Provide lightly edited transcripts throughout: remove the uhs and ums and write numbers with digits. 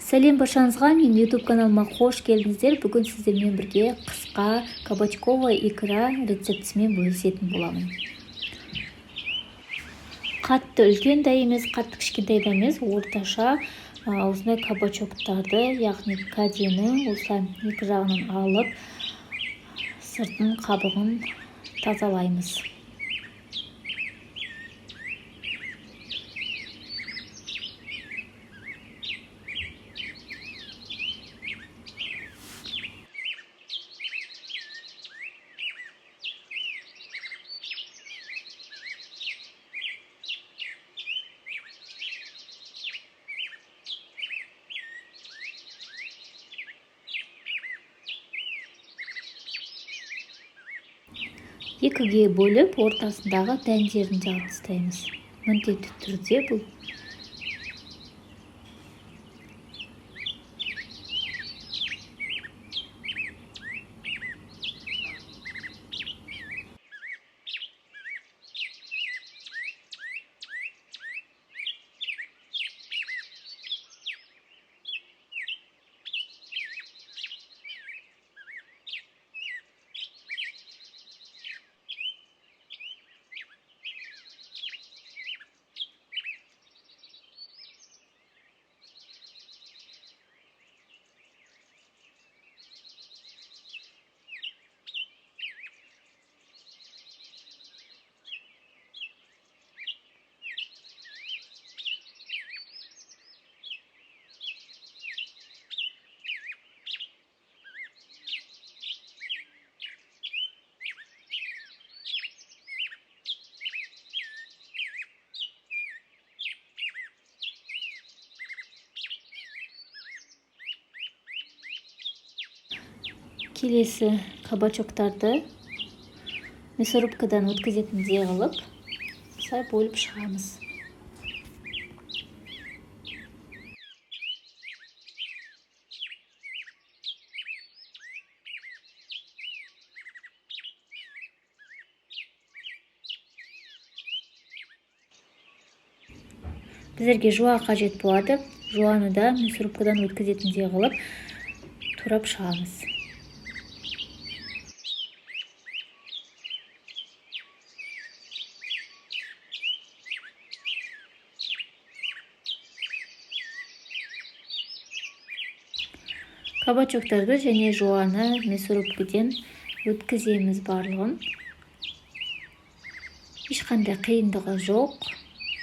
Сәлем баршаңызға, мен YouTube каналыма қош келдіңіздер. Бүгін сіздермен бірге қысқа кабачковый икра рецептісімен бөлісетін боламын. Қатты үлкен де емес, қатты кішкентай да емес, орташа осындай кабачоктарды, яғни кәдені осылай екі жағынан алып, сыртын қабығын тазалаймыз. Екіге бөліп, ортасындағы дәндерін жағып тастаймыз. Міндетті түрде бұл. Келесі кабачоктарды мясорубкадан өткізетіндей қылып, осылай бөліп шығамыз. Біздерге жуа қажет болады. Жуаны да мясорубкадан өткізетіндей қылып турап шығамыз. Кабачоктарды және жуаны мясорубкадан өткіземіз барлығын. Ешқандай қиындығы жоқ.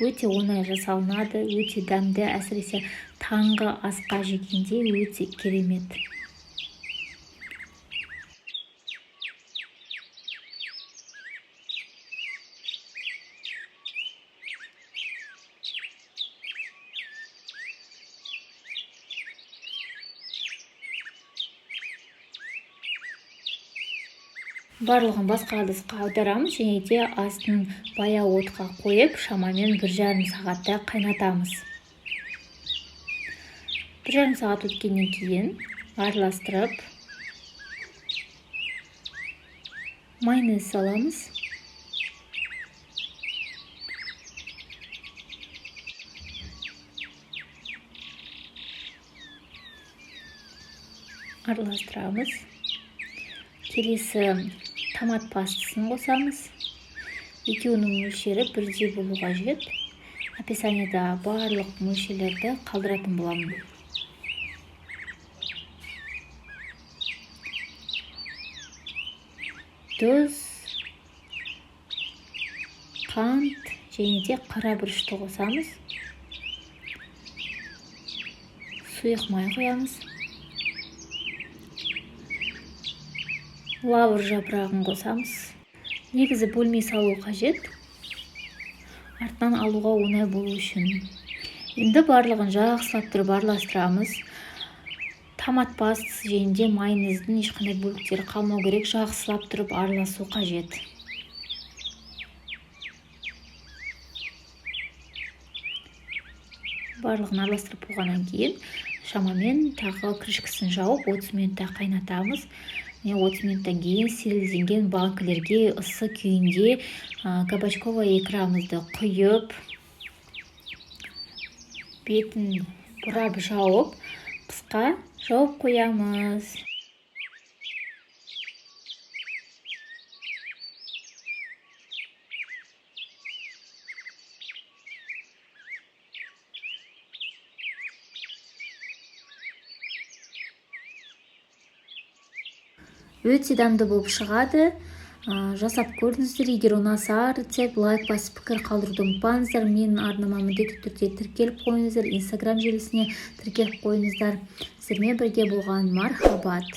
Өте оңай жасалынады, өте дәмді, әсіресе таңғы асқа жегенде өте керемет. Барлығын басқа ыдысқа аударамыз және де астын баяу отқа қойып, шамамен 1,5 сағатта қайнатамыз. 1,5 сағат өткеннен кейін араластырып, майонез саламыз. Араластырамыз. Келесі томат пастасын қосамыз. Екеуінің мөлшері бірдей болу қажет. Описаниеда барлық мөлшерлерді қалдыратын боламын. Тұз, қант және де қара бұрышты қосамыз. Сұйық май қоямыз. Лавр жапырағын қосамыз. Негізі бөлмей салу қажет. Артынан алуға оңай болу үшін. Енді барлығын жақсылап тұрып араластырамыз. Томат пастасы және де майонездің ешқандай бөліктері қалмау керек. Жақсылап тұрып араласу қажет. Барлығын араластырып болғаннан кейін шамамен тағы крышкасын жауып 30 минутта қайнатамыз. 30 минуттан кейін стерилизленген банкілерге ысы күйінде кабачковый икрамызды құйып, бетін бұрап жауып, қысқа жауып қоямыз. Өте дәмді болып шығады. Жасап көріңіздер. Егер ұнаса рецепт, лайк басып пікір қалдыруды ұмытпаңыздар. Менің арнама міндетті түрде тіркеліп қойыңыздар. Инстаграм желісіне тіркеліп қойыңыздар. Сіздермен бірге болған мархабат.